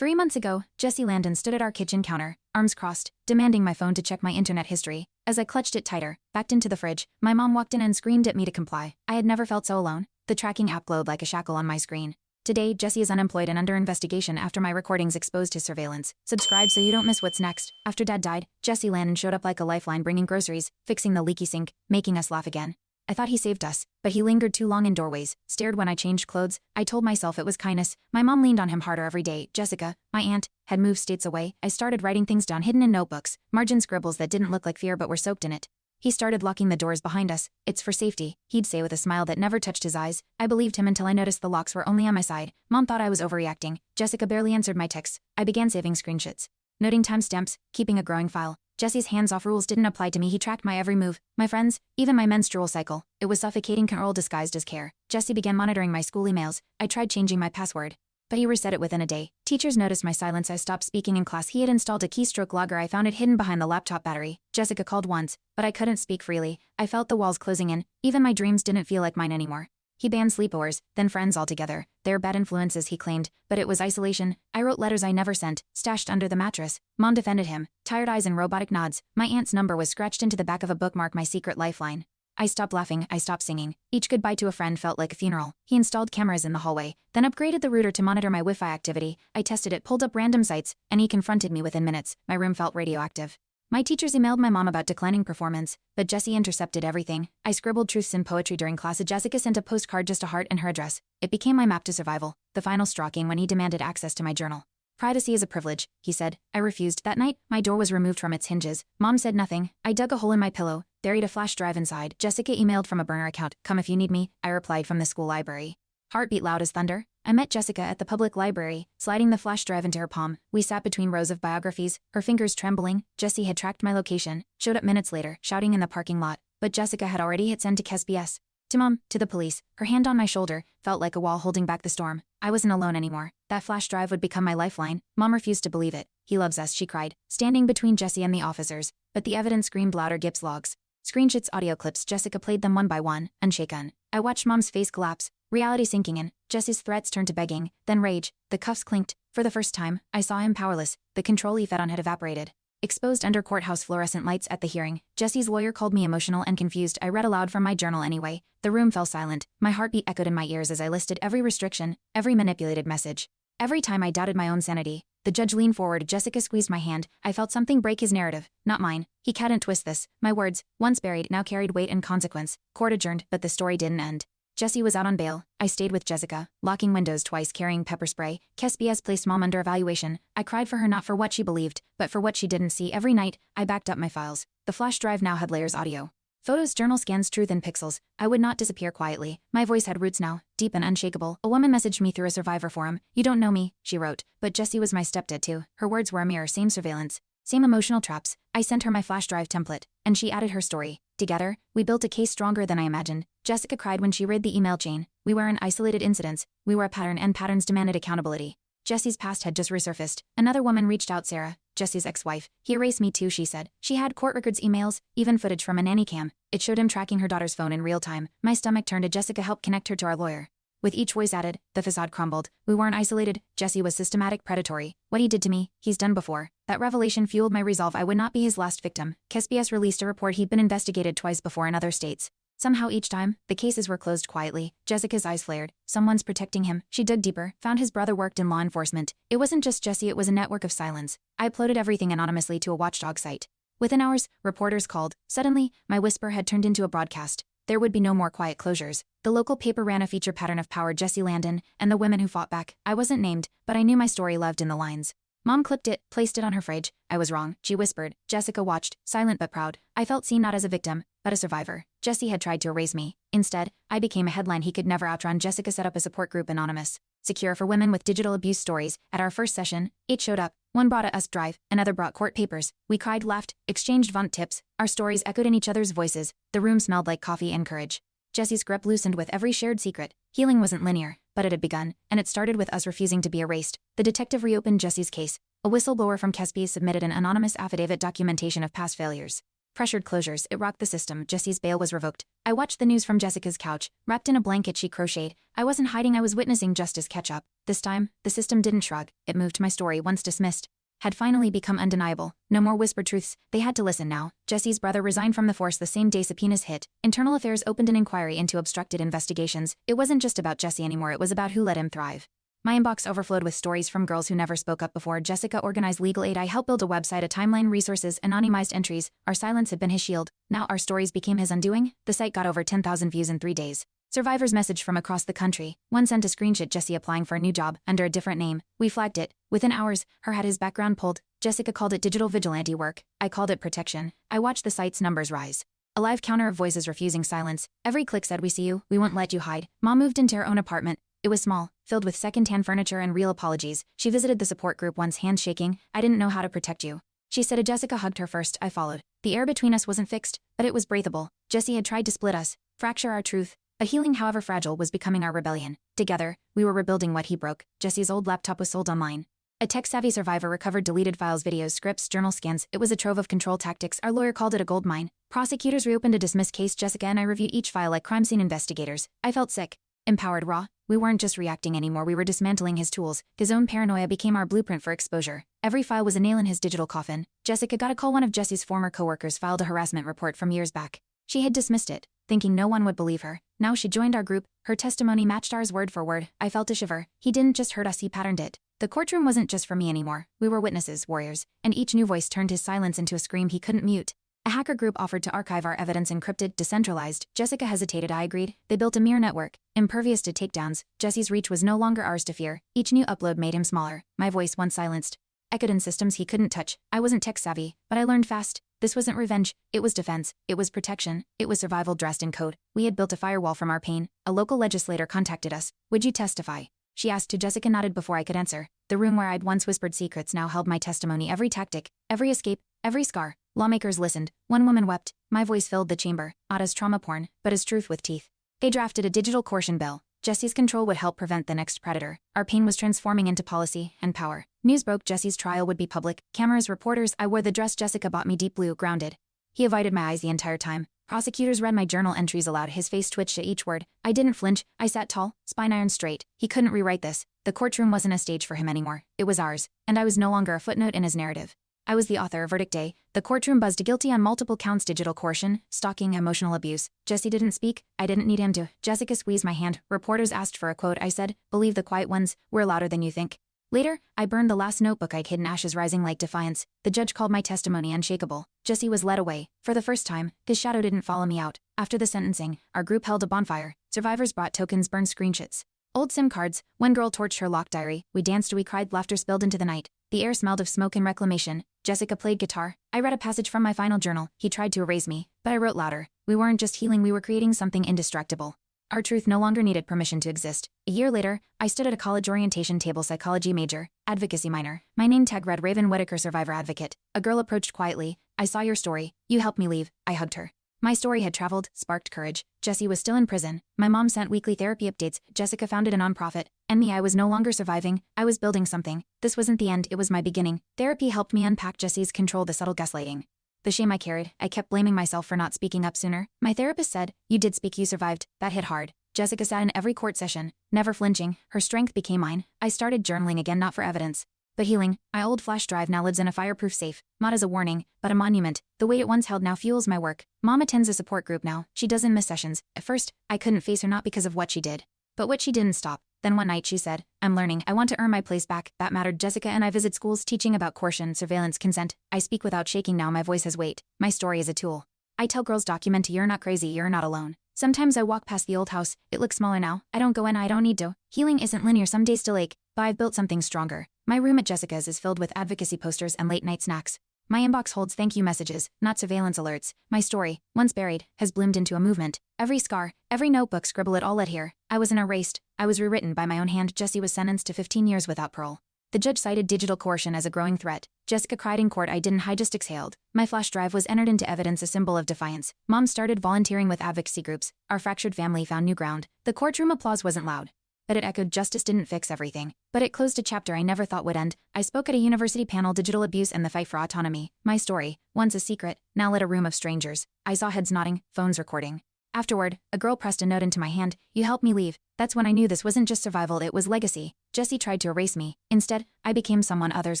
3 months ago, Jesse Landon stood at our kitchen counter, arms crossed, demanding my phone to check my internet history. As I clutched it tighter, backed into the fridge, my mom walked in and screamed at me to comply. I had never felt so alone. The tracking app glowed like a shackle on my screen. Today, Jesse is unemployed and under investigation after my recordings exposed his surveillance. Subscribe so you don't miss what's next. After Dad died, Jesse Landon showed up like a lifeline, bringing groceries, fixing the leaky sink, making us laugh again. I thought he saved us, but he lingered too long in doorways, stared when I changed clothes. I told myself it was kindness. My mom leaned on him harder every day. Jessica, my aunt, had moved states away. I started writing things down hidden in notebooks, margin scribbles that didn't look like fear but were soaked in it. He started locking the doors behind us. It's for safety, he'd say with a smile that never touched his eyes. I believed him until I noticed the locks were only on my side. Mom thought I was overreacting. Jessica barely answered my texts. I began saving screenshots, noting timestamps, keeping a growing file. Jesse's hands-off rules didn't apply to me. He tracked my every move, my friends, even my menstrual cycle. It was suffocating control disguised as care. Jesse began monitoring my school emails. I tried changing my password, but he reset it within a day. Teachers noticed my silence. I stopped speaking in class. He had installed a keystroke logger. I found it hidden behind the laptop battery. Jessica called once, but I couldn't speak freely. I felt the walls closing in. Even my dreams didn't feel like mine anymore. He banned sleepovers, then friends altogether. They're bad influences, he claimed, but it was isolation. I wrote letters I never sent, stashed under the mattress. Mom defended him, tired eyes and robotic nods. My aunt's number was scratched into the back of a bookmark, my secret lifeline. I stopped laughing, I stopped singing. Each goodbye to a friend felt like a funeral. He installed cameras in the hallway, then upgraded the router to monitor my Wi-Fi activity. I tested it, pulled up random sites, and he confronted me within minutes. My room felt radioactive. My teachers emailed my mom about declining performance, but Jesse intercepted everything. I scribbled truths in poetry during class. Jessica sent a postcard, just a heart and her address. It became my map to survival. The final straw came when he demanded access to my journal. Privacy is a privilege, he said. I refused. That night, my door was removed from its hinges. Mom said nothing. I dug a hole in my pillow, buried a flash drive inside. Jessica emailed from a burner account. Come if you need me, I replied from the school library. Heart beat loud as thunder. I met Jessica at the public library, sliding the flash drive into her palm. We sat between rows of biographies, her fingers trembling. Jesse had tracked my location, showed up minutes later, shouting in the parking lot, but Jessica had already hit send to KSBS. To Mom, to the police. Her hand on my shoulder felt like a wall holding back the storm. I wasn't alone anymore. That flash drive would become my lifeline. Mom refused to believe it. He loves us, she cried, standing between Jesse and the officers. But the evidence screamed louder. Gibbs logs, screenshots, audio clips. Jessica played them one by one, unshaken. I watched Mom's face collapse, reality sinking in. Jesse's threats turned to begging, then rage. The cuffs clinked. For the first time, I saw him powerless. The control he fed on had evaporated. Exposed under courthouse fluorescent lights at the hearing, Jesse's lawyer called me emotional and confused. I read aloud from my journal anyway. The room fell silent. My heartbeat echoed in my ears as I listed every restriction, every manipulated message. Every time I doubted my own sanity. The judge leaned forward. Jessica squeezed my hand. I felt something break. His narrative, not mine. He couldn't twist this. My words, once buried, now carried weight and consequence. Court adjourned, but the story didn't end. Jesse was out on bail. I stayed with Jessica, locking windows twice, carrying pepper spray. KSBS placed Mom under evaluation. I cried for her, not for what she believed, but for what she didn't see. Every night, I backed up my files. The flash drive now had layers: audio, photos, journal scans, truth in pixels. I would not disappear quietly. My voice had roots now, deep and unshakable. A woman messaged me through a Survivor forum. You don't know me, she wrote, but Jesse was my stepdad too. Her words were a mirror. Same surveillance, same emotional traps. I sent her my flash drive template, and she added her story. Together, we built a case stronger than I imagined. Jessica cried when she read the email chain. We weren't isolated incidents. We were a pattern, and patterns demanded accountability. Jesse's past had just resurfaced. Another woman reached out, Sarah, Jesse's ex-wife. He erased me too, she said. She had court records, emails, even footage from a nanny cam. It showed him tracking her daughter's phone in real time. My stomach turned. Jessica helped connect her to our lawyer. With each voice added, the facade crumbled. We weren't isolated. Jesse was systematic, predatory. What he did to me, he's done before. That revelation fueled my resolve. I would not be his last victim. KSBS released a report. He'd been investigated twice before in other states. Somehow each time, the cases were closed quietly. Jessica's eyes flared. Someone's protecting him. She dug deeper, found his brother worked in law enforcement. It wasn't just Jesse, it was a network of silence. I uploaded everything anonymously to a watchdog site. Within hours, reporters called. Suddenly, my whisper had turned into a broadcast. There would be no more quiet closures. The local paper ran a feature pattern of power: Jesse Landon and the women who fought back. I wasn't named, but I knew my story lived in the lines. Mom clipped it, placed it on her fridge. I was wrong, she whispered. Jessica watched, silent but proud. I felt seen, not as a victim, but a survivor. Jesse had tried to erase me. Instead, I became a headline he could never outrun. Jessica set up a support group, anonymous, secure, for women with digital abuse stories. At our first session, 8 showed up. One brought a US drive, another brought court papers. We cried, laughed, exchanged vaunt tips. Our stories echoed in each other's voices. The room smelled like coffee and courage. Jesse's grip loosened with every shared secret. Healing wasn't linear, but it had begun, and it started with us refusing to be erased. The detective reopened Jesse's case. A whistleblower from KSBS submitted an anonymous affidavit, documentation of past failures. Pressured closures, it rocked the system. Jesse's bail was revoked. I watched the news from Jessica's couch, wrapped in a blanket she crocheted. I wasn't hiding, I was witnessing justice catch up. This time, the system didn't shrug. It moved. My story, once dismissed, had finally become undeniable. No more whispered truths. They had to listen now. Jesse's brother resigned from the force the same day subpoenas hit. Internal Affairs opened an inquiry into obstructed investigations. It wasn't just about Jesse anymore, it was about who let him thrive. My inbox overflowed with stories from girls who never spoke up before. Jessica organized legal aid. I helped build a website, a timeline, resources, anonymized entries. Our silence had been his shield. Now our stories became his undoing. The site got over 10,000 views in 3 days. Survivors messaged from across the country. One sent a screenshot, Jesse applying for a new job, under a different name. We flagged it. Within hours, her had his background pulled. Jessica called it digital vigilante work. I called it protection. I watched the site's numbers rise. A live counter of voices refusing silence. Every click said, "We see you, we won't let you hide." Mom moved into her own apartment. It was small, filled with second-hand furniture and real apologies. She visited the support group once, hands shaking. "I didn't know how to protect you," she said. Jessica hugged her first. I followed. The air between us wasn't fixed, but it was breathable. Jesse had tried to split us, fracture our truth. A healing, however fragile, was becoming our rebellion. Together, we were rebuilding what he broke. Jesse's old laptop was sold online. A tech-savvy survivor recovered deleted files, videos, scripts, journal scans. It was a trove of control tactics. Our lawyer called it a gold mine. Prosecutors reopened a dismissed case. Jessica and I reviewed each file like crime scene investigators. I felt sick. Empowered, raw. We weren't just reacting anymore, we were dismantling his tools. His own paranoia became our blueprint for exposure. Every file was a nail in his digital coffin. Jessica got a call. One of Jesse's former coworkers filed a harassment report from years back. She had dismissed it, thinking no one would believe her. Now she joined our group. Her testimony matched ours word for word. I felt a shiver. He didn't just hurt us, he patterned it. The courtroom wasn't just for me anymore. We were witnesses, warriors, and each new voice turned his silence into a scream he couldn't mute. A hacker group offered to archive our evidence, encrypted, decentralized. Jessica hesitated. I agreed. They built a mere network, impervious to takedowns. Jesse's reach was no longer ours to fear. Each new upload made him smaller. My voice, once silenced, echoed in systems he couldn't touch. I wasn't tech-savvy, but I learned fast. This wasn't revenge. It was defense. It was protection. It was survival dressed in code. We had built a firewall from our pain. A local legislator contacted us. "Would you testify?" she asked. Jessica nodded before I could answer. The room where I'd once whispered secrets now held my testimony. Every tactic, every escape, every scar. Lawmakers listened. One woman wept. My voice filled the chamber, not as trauma porn, but as truth with teeth. They drafted a digital coercion bill. Jesse's control would help prevent the next predator. Our pain was transforming into policy and power. News broke. Jesse's trial would be public. Cameras, reporters. I wore the dress Jessica bought me, deep blue, grounded. He avoided my eyes the entire time. Prosecutors read my journal entries aloud. His face twitched at each word. I didn't flinch. I sat tall, spine iron straight. He couldn't rewrite this. The courtroom wasn't a stage for him anymore. It was ours, and I was no longer a footnote in his narrative. I was the author. Verdict day. The courtroom buzzed. Guilty on multiple counts: digital coercion, stalking, emotional abuse. Jesse didn't speak. I didn't need him to. Jessica squeezed my hand. Reporters asked for a quote. I said, "Believe the quiet ones. We're louder than you think." Later, I burned the last notebook I'd hidden, ashes rising like defiance. The judge called my testimony unshakable. Jesse was led away. For the first time, his shadow didn't follow me out. After the sentencing, our group held a bonfire. Survivors brought tokens, burned screenshots, old SIM cards. One girl torched her locked diary. We danced, we cried, laughter spilled into the night. The air smelled of smoke and reclamation. Jessica played guitar. I read a passage from my final journal. He tried to erase me, but I wrote louder. We weren't just healing, we were creating something indestructible. Our truth no longer needed permission to exist. A year later, I stood at a college orientation table, psychology major, advocacy minor. My name tag read Raven Whitaker, survivor advocate. A girl approached quietly. "I saw your story. You helped me leave." I hugged her. My story had traveled, sparked courage. Jesse was still in prison. My mom sent weekly therapy updates. Jessica founded a nonprofit. And me, I was no longer surviving. I was building something. This wasn't the end, it was my beginning. Therapy helped me unpack Jesse's control, the subtle gaslighting, the shame I carried. I kept blaming myself for not speaking up sooner. My therapist said, "You did speak, you survived." That hit hard. Jessica sat in every court session, never flinching. Her strength became mine. I started journaling again, not for evidence, but healing. My old flash drive now lives in a fireproof safe, not as a warning, but a monument. The weight it once held now fuels my work. Mom attends a support group now. She doesn't miss sessions. At first, I couldn't face her, not because of what she did, but what she didn't stop. Then one night she said, "I'm learning. I want to earn my place back." That mattered. Jessica and I visit schools teaching about coercion, surveillance, consent. I speak without shaking now. My voice has weight. My story is a tool. I tell girls, document. You're not crazy. You're not alone. Sometimes I walk past the old house. It looks smaller now. I don't go in. I don't need to. Healing isn't linear. Some days still ache, but I've built something stronger. My room at Jessica's is filled with advocacy posters and late-night snacks. My inbox holds thank you messages, not surveillance alerts. My story, once buried, has bloomed into a movement. Every scar, every notebook scribble, it all led here. I wasn't erased. I was rewritten by my own hand. Jesse was sentenced to 15 years without parole. The judge cited digital coercion as a growing threat. Jessica cried in court. I didn't. I just exhaled. My flash drive was entered into evidence, a symbol of defiance. Mom started volunteering with advocacy groups. Our fractured family found new ground. The courtroom applause wasn't loud, but it echoed justice didn't fix everything. But it closed a chapter I never thought would end. I spoke at a university panel, Digital Abuse and the Fight for Autonomy. My story, once a secret, now lit a room of strangers. I saw heads nodding, phones recording. Afterward, a girl pressed a note into my hand. You helped me leave. That's when I knew this wasn't just survival, it was legacy. Jesse tried to erase me. Instead, I became someone others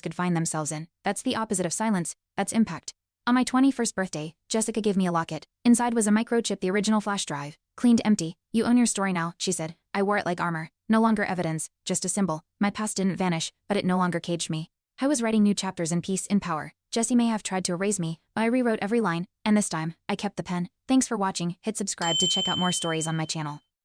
could find themselves in. That's the opposite of silence. That's impact. On my 21st birthday, Jessica gave me a locket. Inside was a microchip, the original flash drive. Cleaned empty. You own your story now, she said. I wore it like armor. No longer evidence, just a symbol. My past didn't vanish, but it no longer caged me. I was writing new chapters in peace, in power. Jesse may have tried to erase me, but I rewrote every line, and this time, I kept the pen. Thanks for watching. Hit subscribe to check out more stories on my channel.